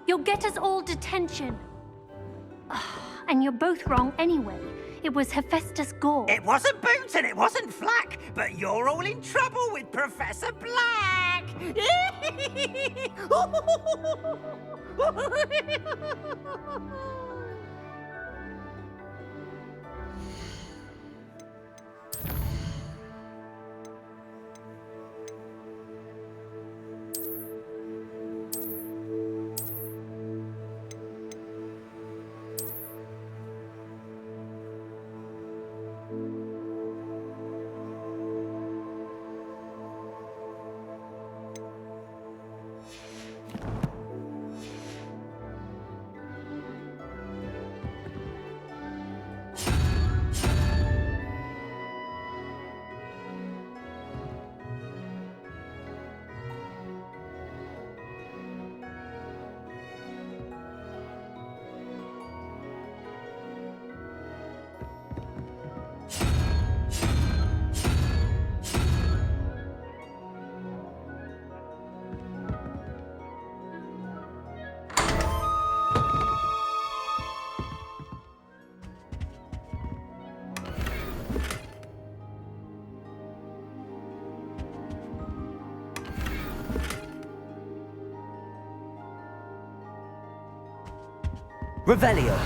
You'll get us all detention. And you're both wrong anyway. It was Hephaestus Gore. It wasn't Boots and it wasn't Flack, but you're all in trouble with Professor Black! Revelio.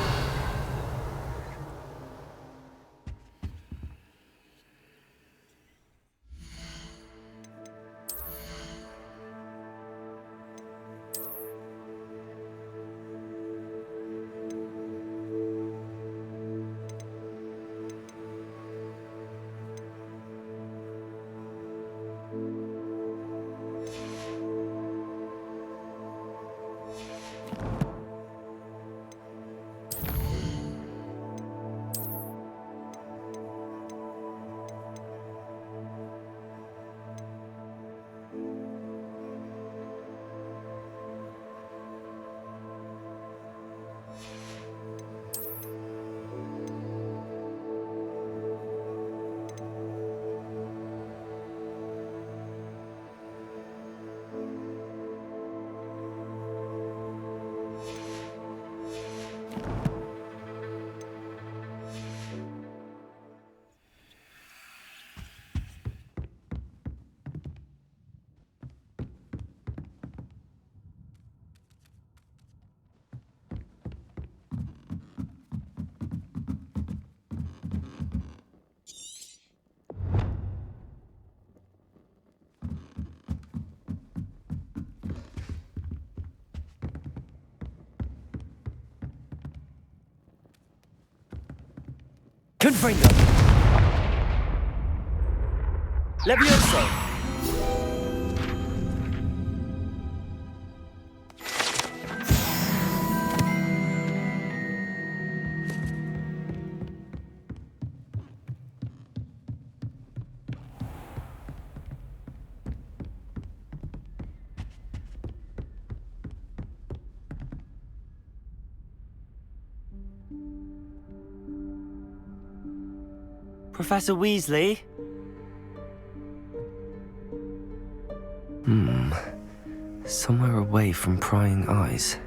Confringo. Levioso. Professor Weasley? Somewhere away from prying eyes.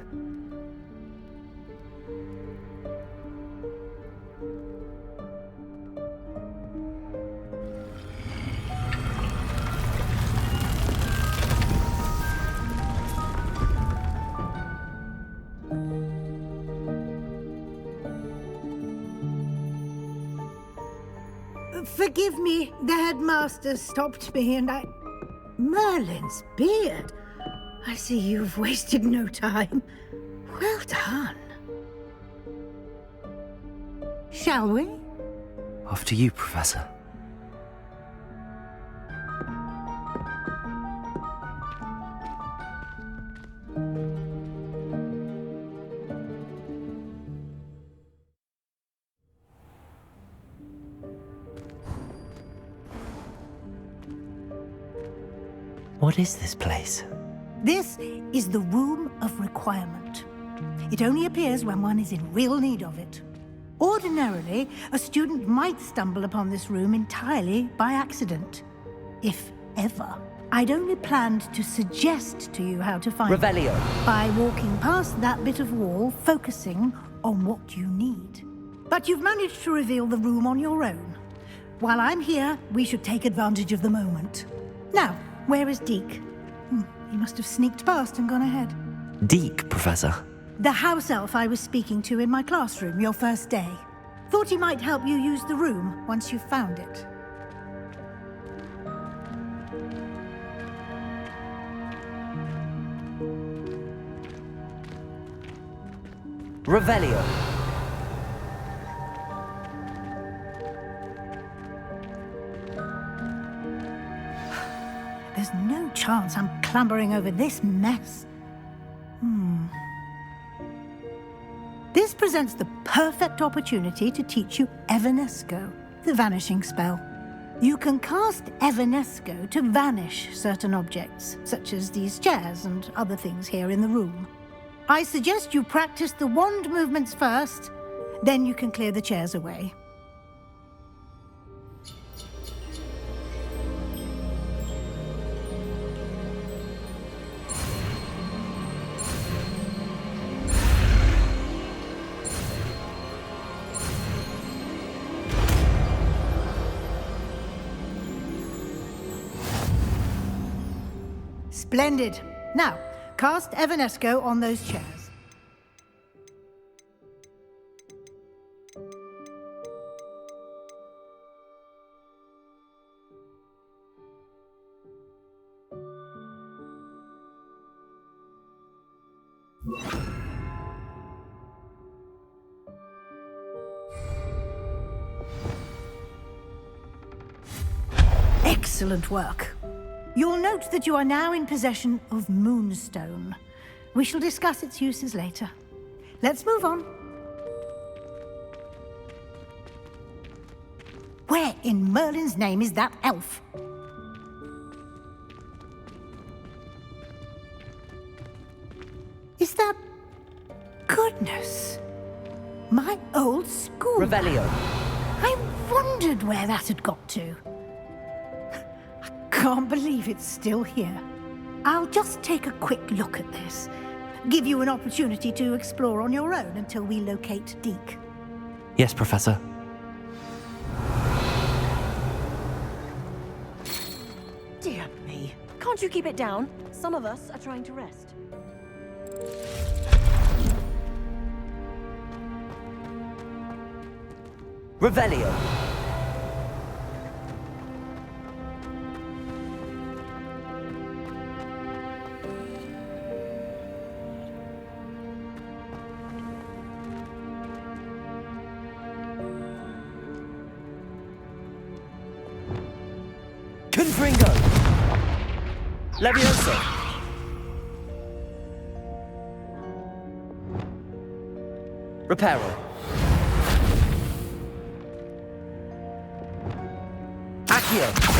Forgive me, the headmaster stopped me and I... Merlin's beard. I see you've wasted no time. Well done. Shall we? After you, Professor. What is this place? This is the Room of Requirement. It only appears when one is in real need of it. Ordinarily, a student might stumble upon this room entirely by accident, if ever. I'd only planned to suggest to you how to find it Revelio. by walking past that bit of wall, focusing on what you need. But you've managed to reveal the room on your own. While I'm here, we should take advantage of the moment. Now, where is Deke? He must have sneaked past and gone ahead. Deke, Professor. The house elf I was speaking to in my classroom your first day. Thought he might help you use the room once you've found it. Revelio. There's no chance I'm clambering over this mess. This presents the perfect opportunity to teach you Evanesco, the vanishing spell. You can cast Evanesco to vanish certain objects, such as these chairs and other things here in the room. I suggest you practice the wand movements first, then you can clear the chairs away. Splendid. Now, cast Evanesco on those chairs. Excellent work. You'll note that you are now in possession of Moonstone. We shall discuss its uses later. Let's move on. Where in Merlin's name is that elf? Is that... Goodness. My old school. Revelio. I wondered where that had got to. Can't believe it's still here. I'll just take a quick look at this. Give you an opportunity to explore on your own until we locate Deke. Yes, Professor. Dear me. Can't you keep it down? Some of us are trying to rest. Revelio. Confringo. Levioso. Reparo. Accio.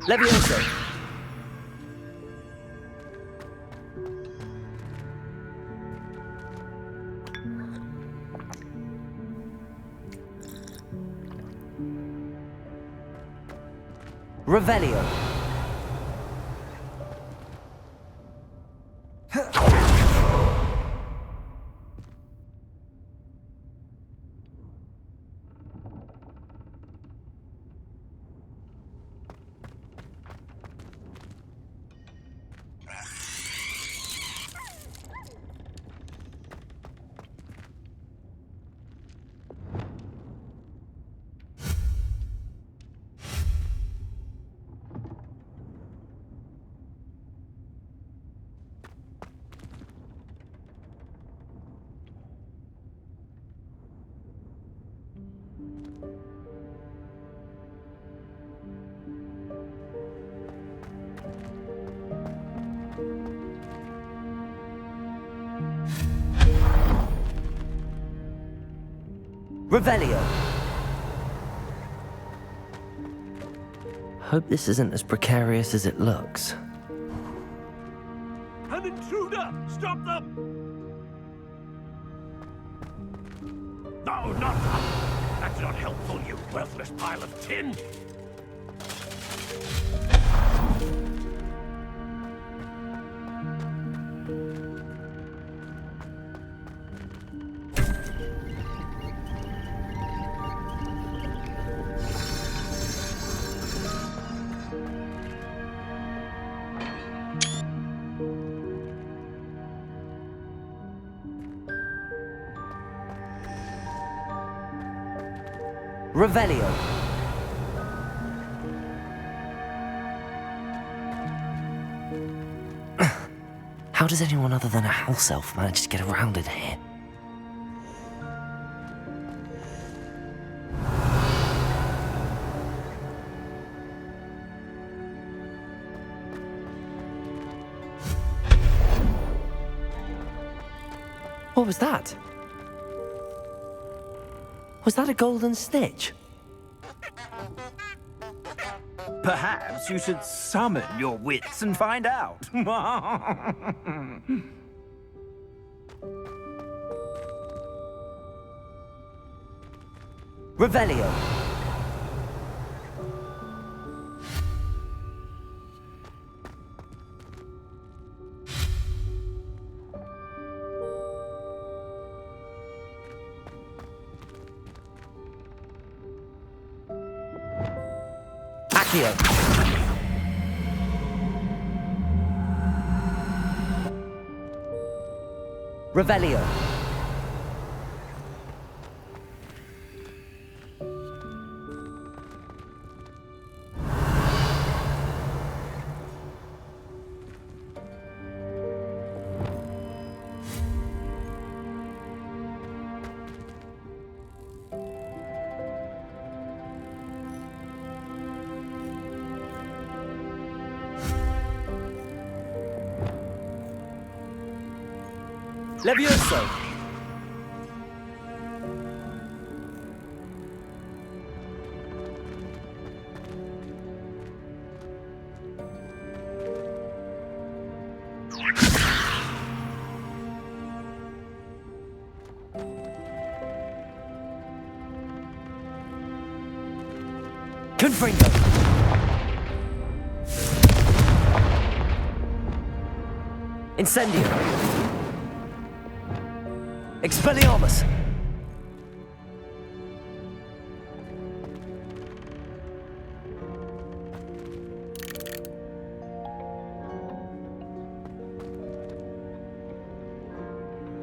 Levioso. Revelio. Revelio. Hope this isn't as precarious as it looks. An intruder! Stop them! No, not that! That's not helpful, you worthless pile of tin! Revelio. How does anyone other than a house elf manage to get around in here? What was that? Was that a golden snitch? Perhaps you should summon your wits and find out. Revelio. Accio. Revelio. Levioso. Confringo. Incendio. Expelliarmus!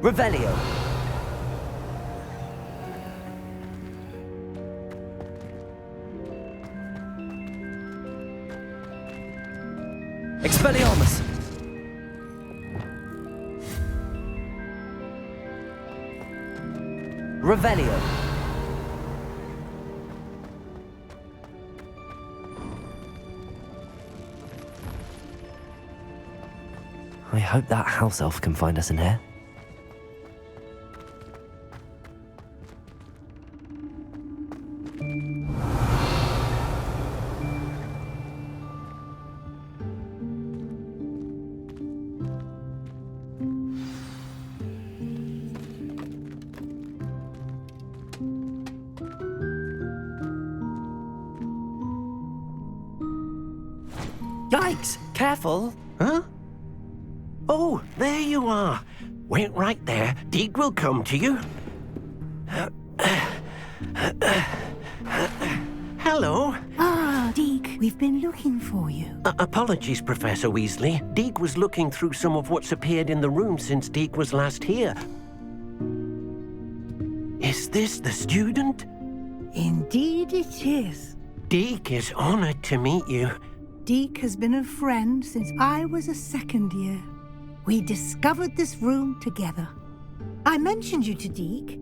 Revelio. Expelliarmus! Revelio. I hope that house elf can find us in here. Yikes! Careful! Huh? Oh, there you are. Wait right there. Deek will come to you. Hello. Ah, Deke, we've been looking for you. Apologies, Professor Weasley. Deek was looking through some of what's appeared in the room since Deek was last here. Is this the student? Indeed it is. Deek is honored to meet you. Deke has been a friend since I was a second year. We discovered this room together. I mentioned you to Deke.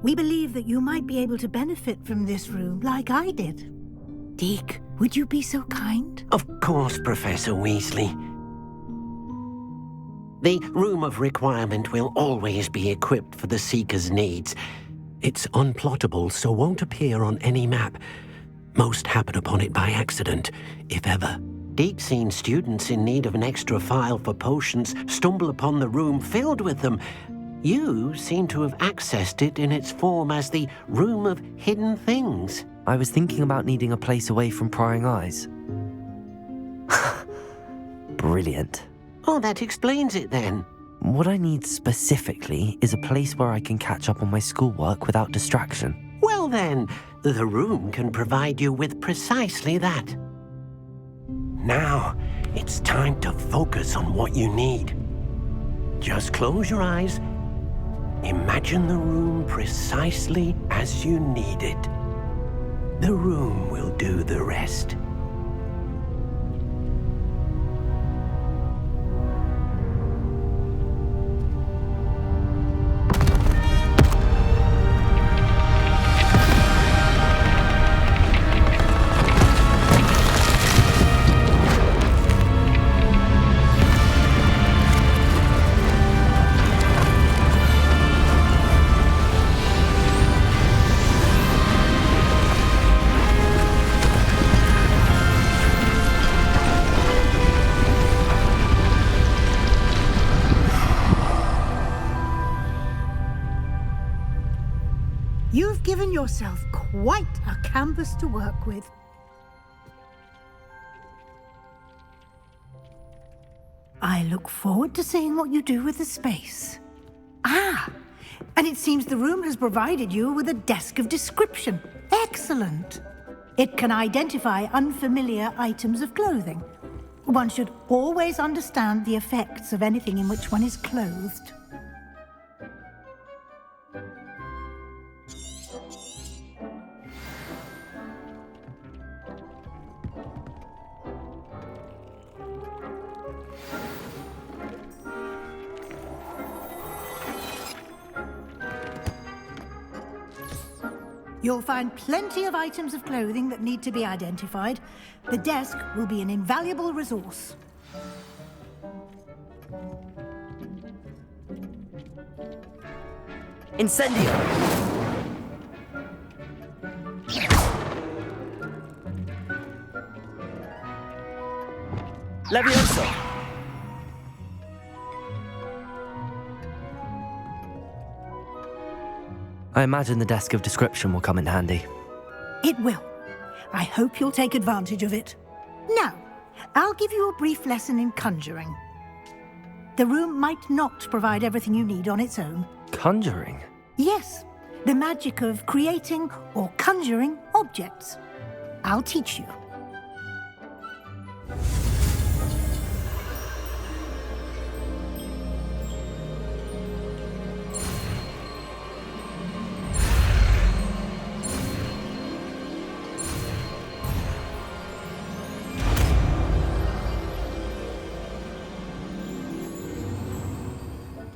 We believe that you might be able to benefit from this room like I did. Deke, would you be so kind? Of course, Professor Weasley. The Room of Requirement will always be equipped for the Seeker's needs. It's unplottable, so won't appear on any map. Most happen upon it by accident, if ever. Deek's seen students in need of an extra file for potions stumble upon the room filled with them. You seem to have accessed it in its form as the Room of Hidden Things. I was thinking about needing a place away from prying eyes. Brilliant. Oh, that explains it then. What I need specifically is a place where I can catch up on my schoolwork without distraction. Well then, the room can provide you with precisely that. Now, it's time to focus on what you need. Just close your eyes. Imagine the room precisely as you need it. The room will do the rest. You've given yourself quite a canvas to work with. I look forward to seeing what you do with the space. Ah, and it seems the room has provided you with a desk of description. Excellent. It can identify unfamiliar items of clothing. One should always understand the effects of anything in which one is clothed. You'll find plenty of items of clothing that need to be identified. The desk will be an invaluable resource. Incendio! Levioso! I imagine the desk of description will come in handy. It will. I hope you'll take advantage of it. Now, I'll give you a brief lesson in conjuring. The room might not provide everything you need on its own. Conjuring? Yes, the magic of creating or conjuring objects. I'll teach you.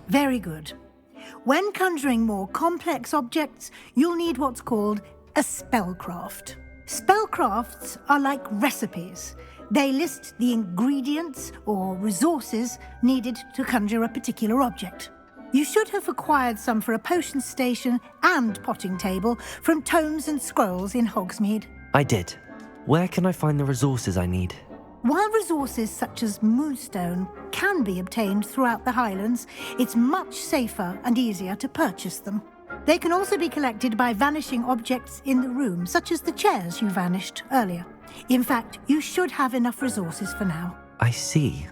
Very good. When conjuring more complex objects, you'll need what's called a spellcraft. Spellcrafts are like recipes. They list the ingredients or resources needed to conjure a particular object. You should have acquired some for a potion station and potting table from tomes and scrolls in Hogsmeade. I did. Where can I find the resources I need? While resources such as moonstone can be obtained throughout the Highlands, it's much safer and easier to purchase them. They can also be collected by vanishing objects in the room, such as the chairs you vanished earlier. In fact, you should have enough resources for now. I see.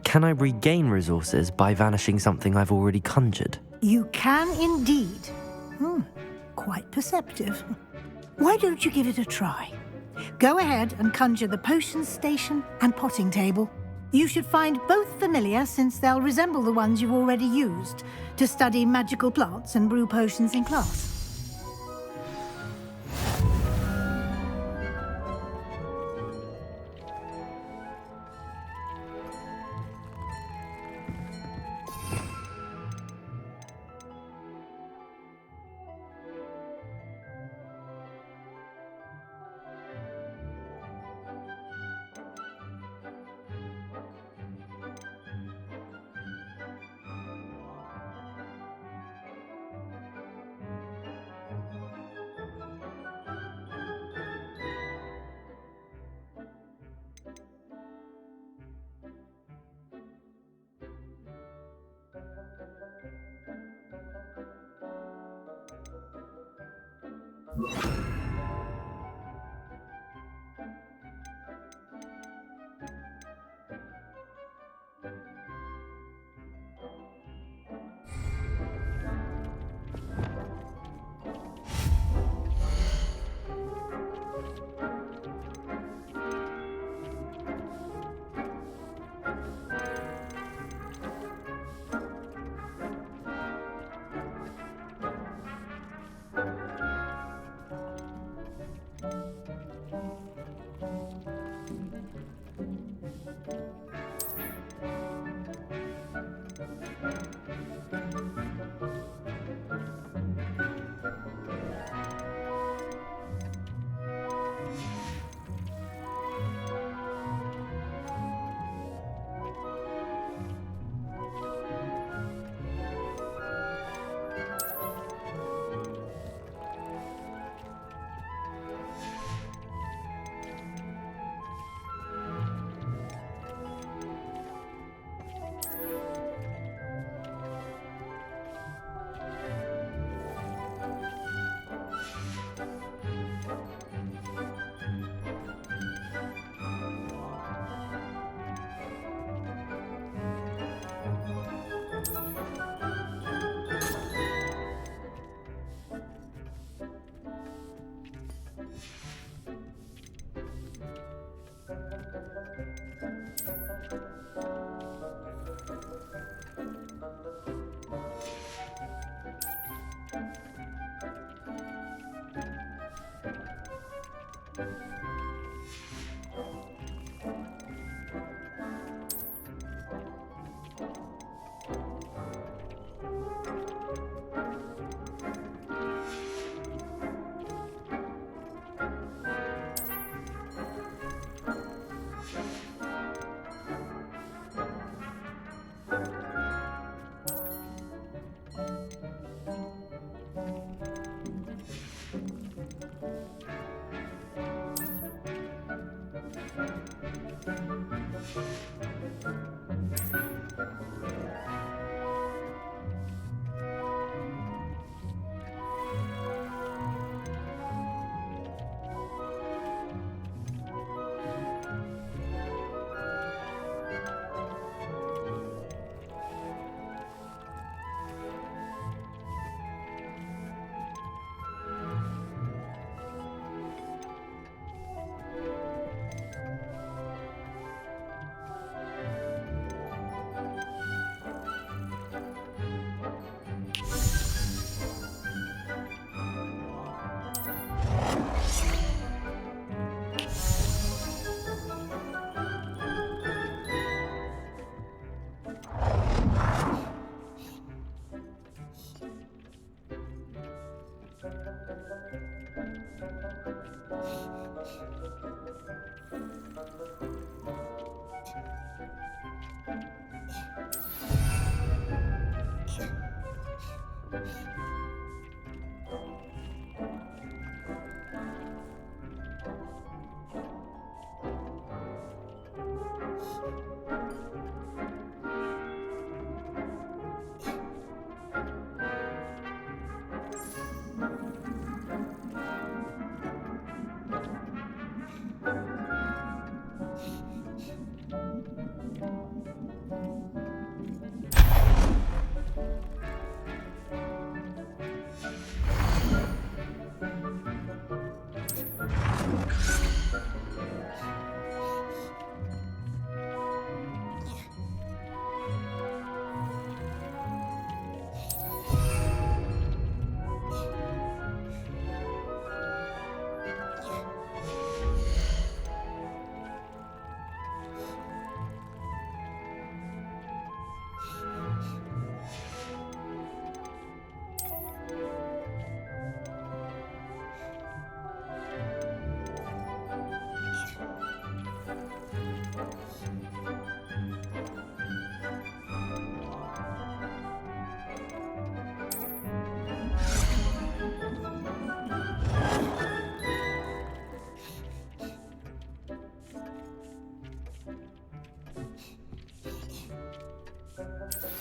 Can I regain resources by vanishing something I've already conjured? You can indeed. Quite perceptive. Why don't you give it a try? Go ahead and conjure the potion station and potting table. You should find both familiar, since they'll resemble the ones you've already used to study magical plants and brew potions in class.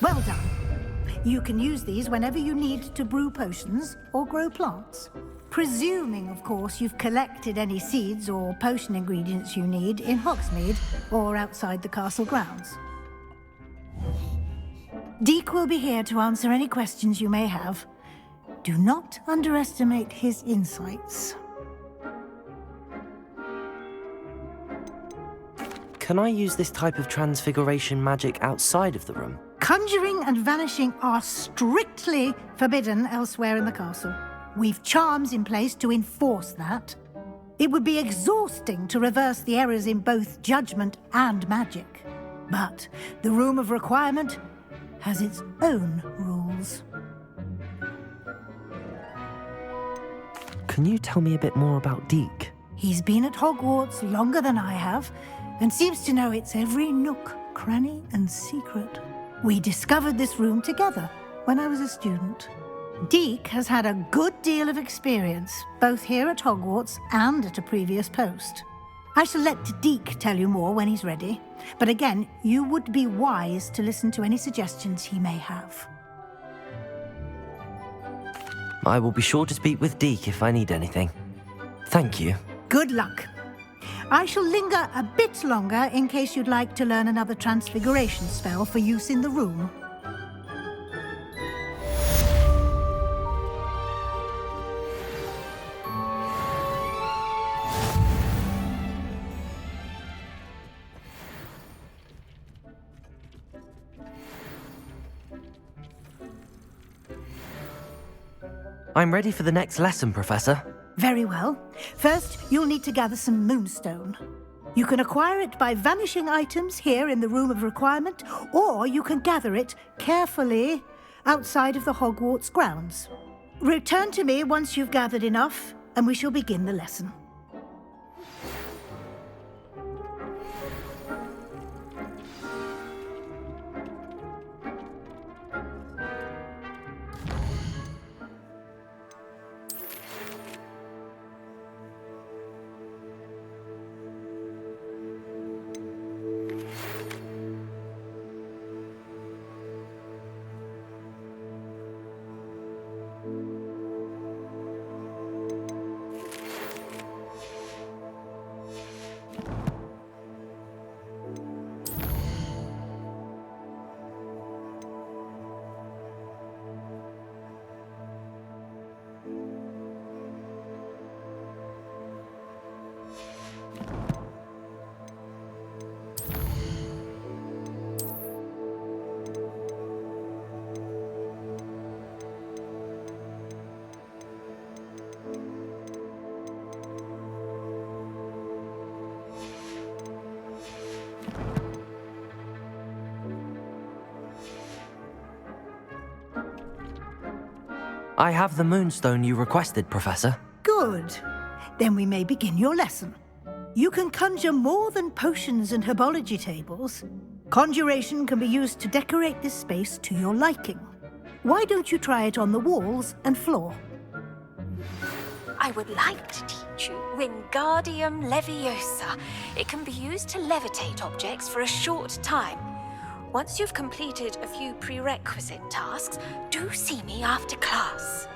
Well done. You can use these whenever you need to brew potions or grow plants. Presuming, of course, you've collected any seeds or potion ingredients you need in Hogsmeade or outside the castle grounds. Deke will be here to answer any questions you may have. Do not underestimate his insights. Can I use this type of transfiguration magic outside of the room? Conjuring and vanishing are strictly forbidden elsewhere in the castle. We've charms in place to enforce that. It would be exhausting to reverse the errors in both judgment and magic. But the Room of Requirement has its own rules. Can you tell me a bit more about Deke? He's been at Hogwarts longer than I have, and seems to know its every nook, cranny, and secret. We discovered this room together when I was a student. Deke has had a good deal of experience, both here at Hogwarts and at a previous post. I shall let Deke tell you more when he's ready, but again, you would be wise to listen to any suggestions he may have. I will be sure to speak with Deke if I need anything. Thank you. Good luck. I shall linger a bit longer in case you'd like to learn another transfiguration spell for use in the room. I'm ready for the next lesson, Professor. Very well. First, you'll need to gather some moonstone. You can acquire it by vanishing items here in the Room of Requirement, or you can gather it carefully outside of the Hogwarts grounds. Return to me once you've gathered enough, and we shall begin the lesson. I have the moonstone you requested, Professor. Good. Then we may begin your lesson. You can conjure more than potions and herbology tables. Conjuration can be used to decorate this space to your liking. Why don't you try it on the walls and floor? I would like to teach you Wingardium Leviosa. It can be used to levitate objects for a short time. Once you've completed a few prerequisite tasks, do see me after class.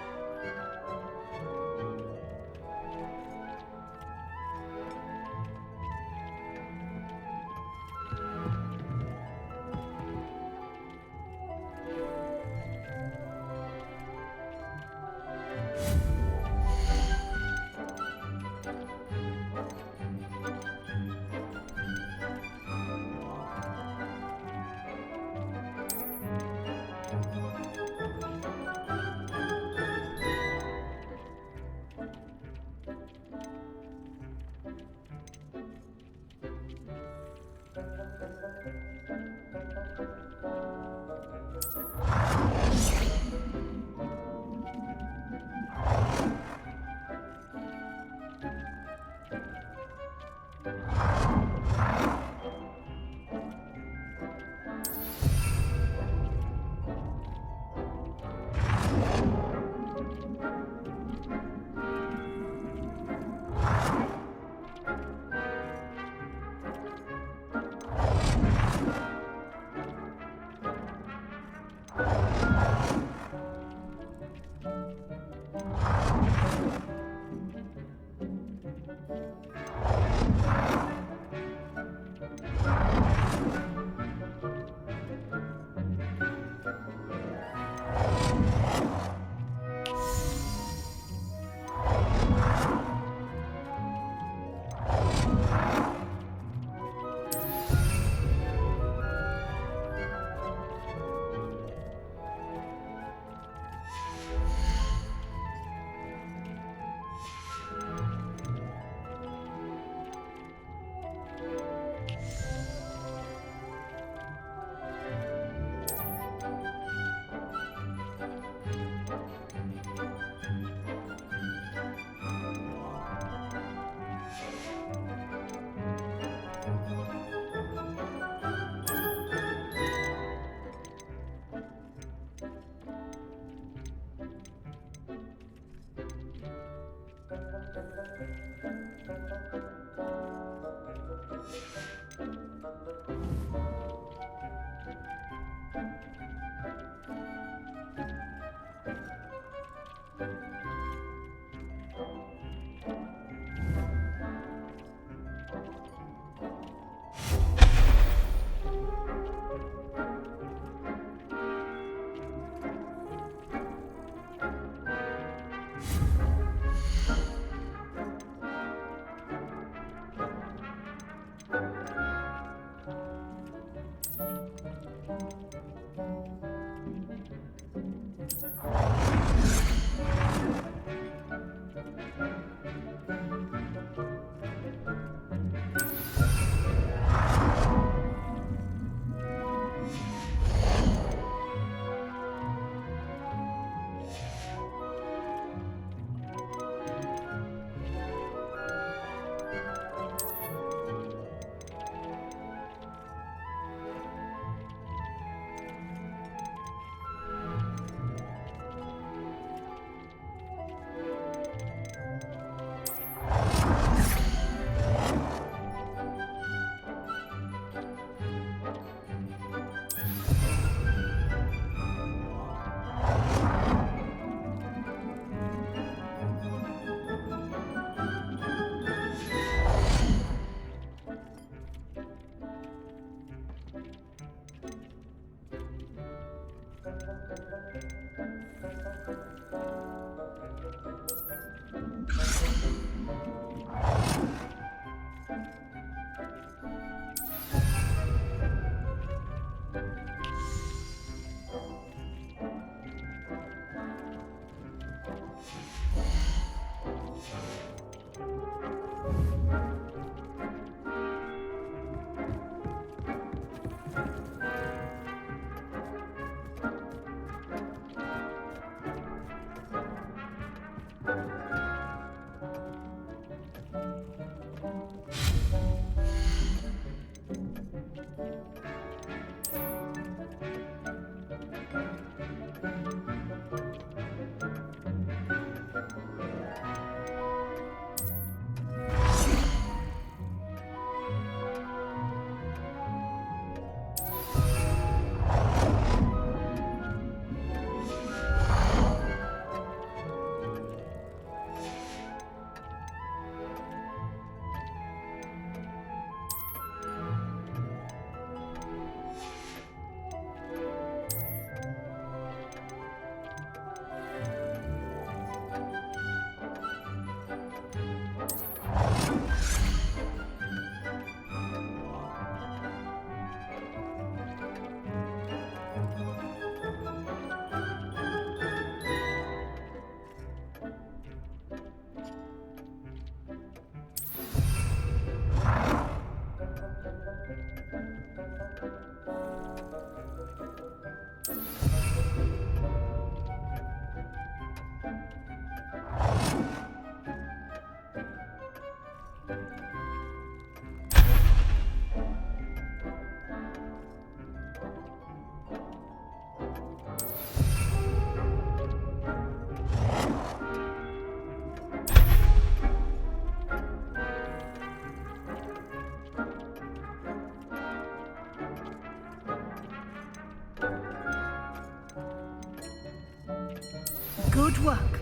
Good work.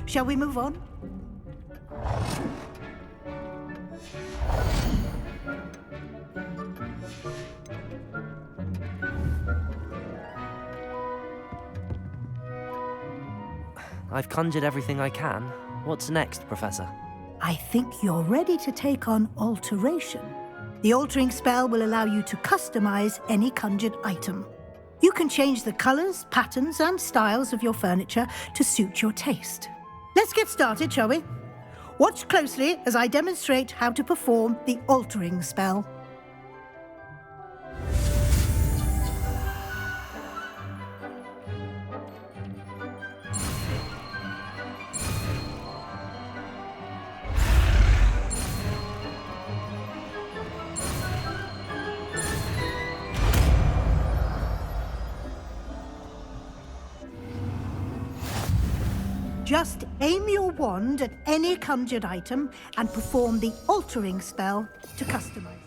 Shall we move on? I've conjured everything I can. What's next, Professor? I think you're ready to take on alteration. The altering spell will allow you to customize any conjured item. You can change the colors, patterns, and styles of your furniture to suit your taste. Let's get started, shall we? Watch closely as I demonstrate how to perform the altering spell. Just aim your wand at any conjured item and perform the altering spell to customize it.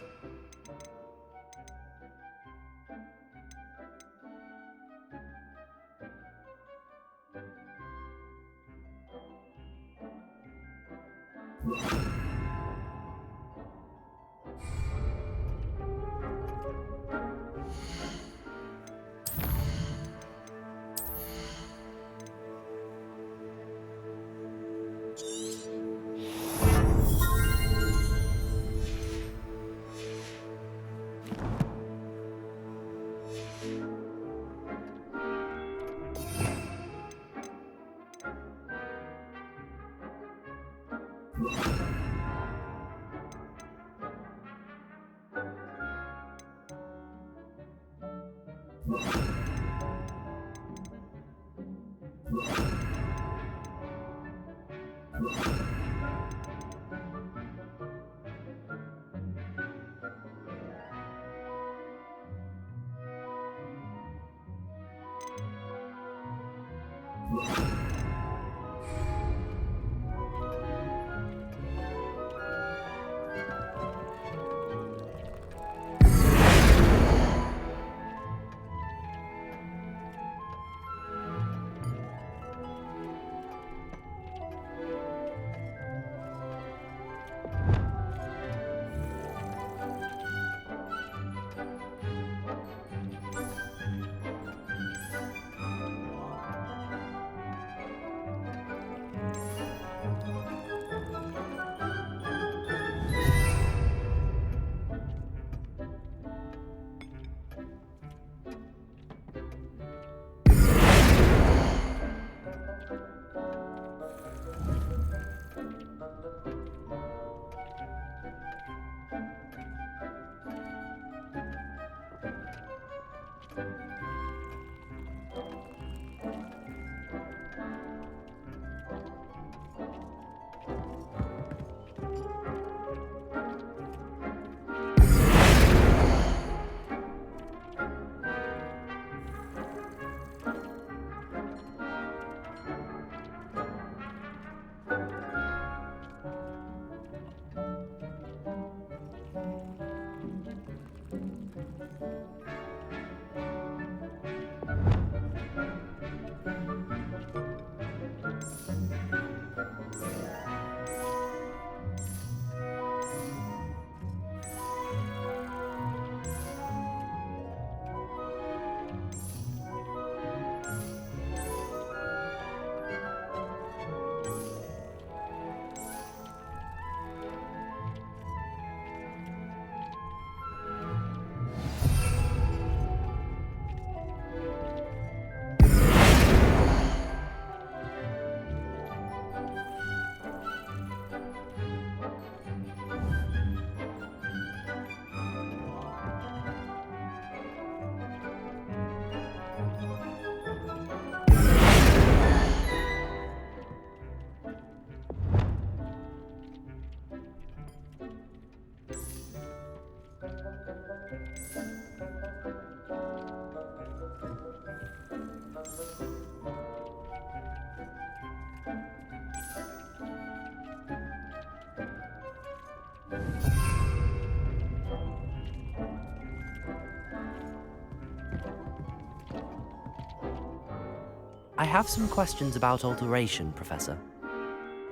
I have some questions about alteration, Professor.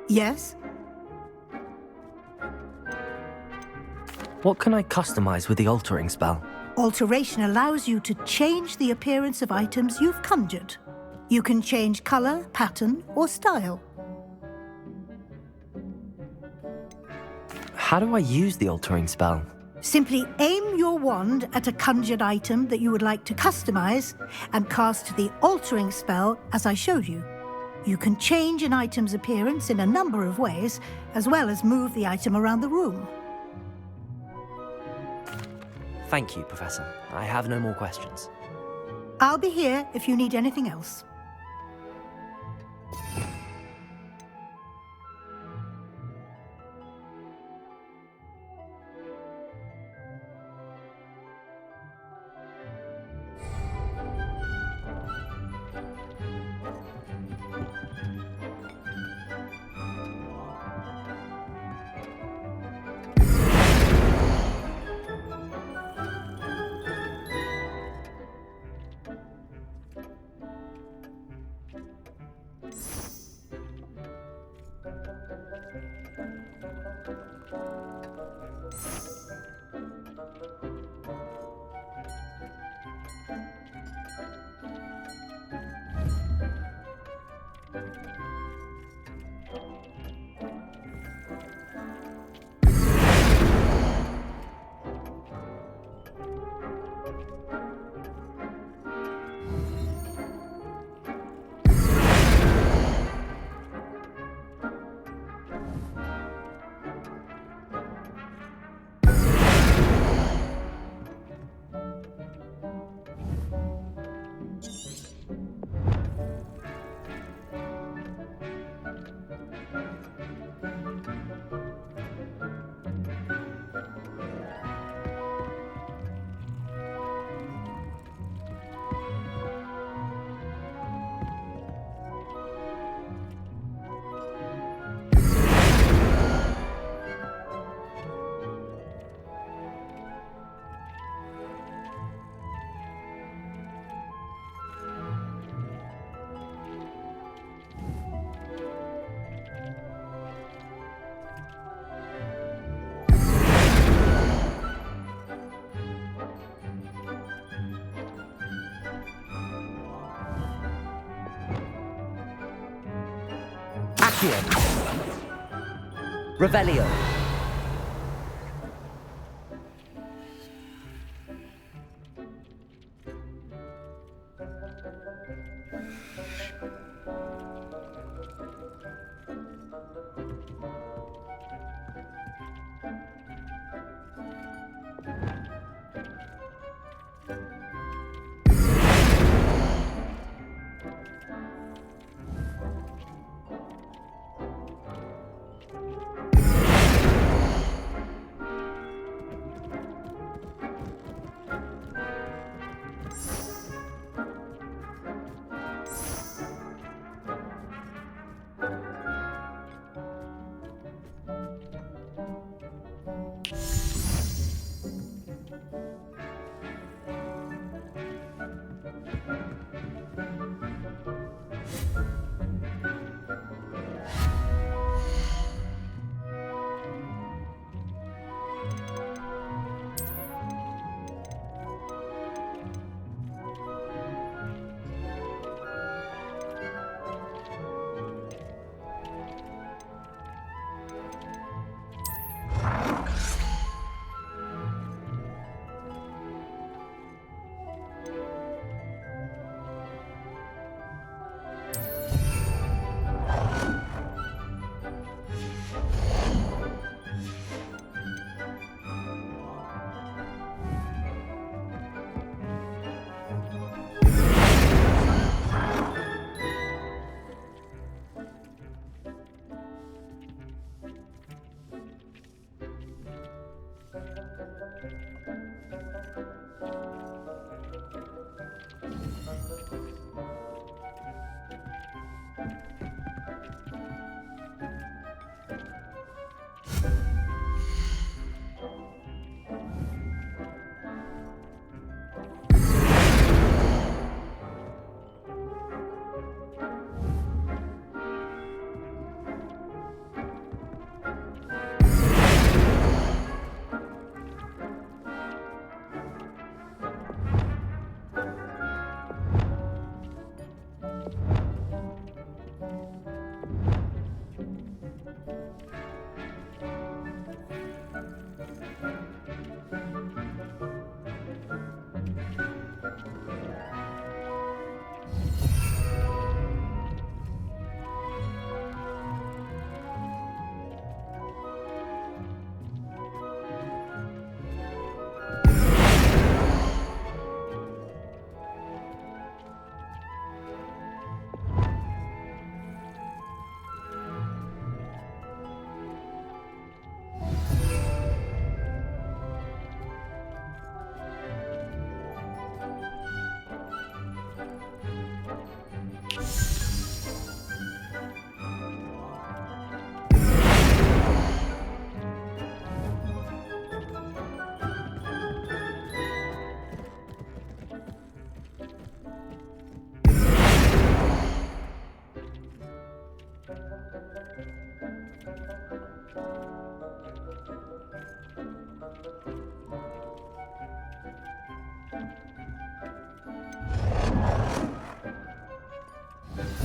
Yes? What can I customize with the altering spell? Alteration allows you to change the appearance of items you've conjured. You can change color, pattern, or style. How do I use the altering spell? Simply aim your wand at a conjured item that you would like to customize and cast the altering spell as I showed you. You can change an item's appearance in a number of ways, as well as move the item around the room. Thank you, Professor. I have no more questions. I'll be here if you need anything else. Accio. Revelio.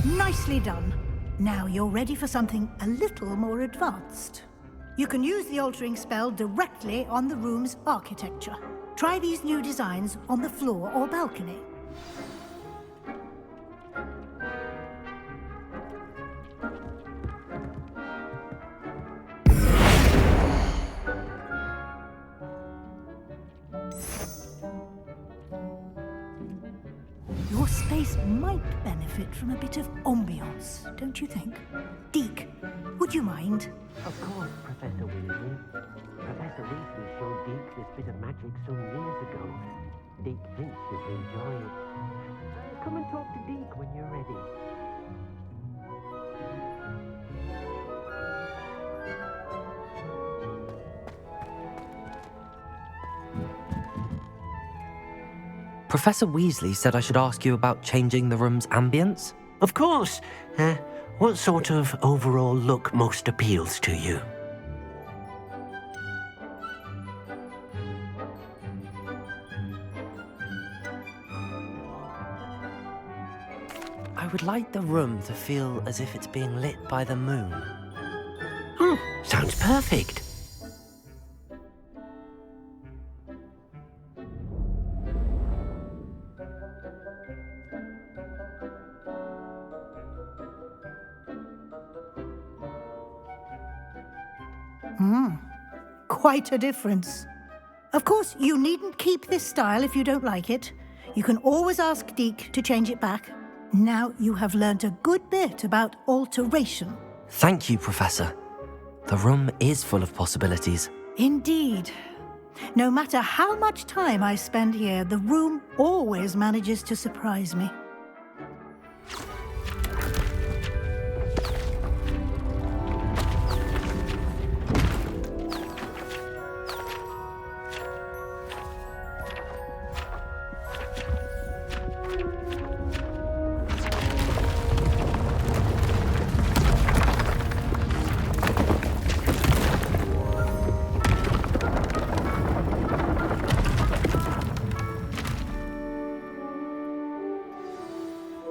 Nicely done. Now you're ready for something a little more advanced. You can use the altering spell directly on the room's architecture. Try these new designs on the floor or balcony. Your space might benefit from a bit of ambiance, don't you think? Deke, would you mind? Of course, Professor Weasley. Professor Weasley showed Deke this bit of magic some years ago. Deke thinks you'll enjoy it. Come and talk to Deke when you're ready. Professor Weasley said I should ask you about changing the room's ambience? Of course. What sort of overall look most appeals to you? I would like the room to feel as if it's being lit by the moon. Sounds perfect. Quite a difference. Of course, you needn't keep this style if you don't like it. You can always ask Deke to change it back. Now you have learnt a good bit about alteration. Thank you, Professor. The room is full of possibilities. Indeed. No matter how much time I spend here, the room always manages to surprise me.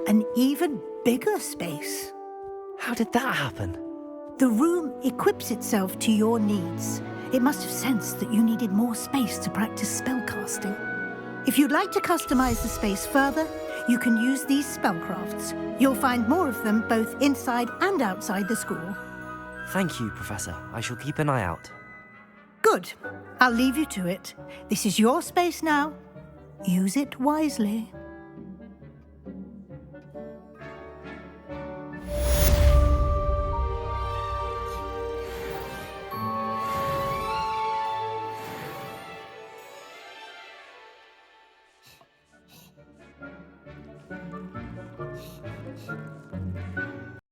An even bigger space. How did that happen? The room equips itself to your needs. It must have sensed that you needed more space to practice spellcasting. If you'd like to customize the space further, you can use these spellcrafts. You'll find more of them both inside and outside the school. Thank you, Professor. I shall keep an eye out. Good. I'll leave you to it. This is your space now. Use it wisely.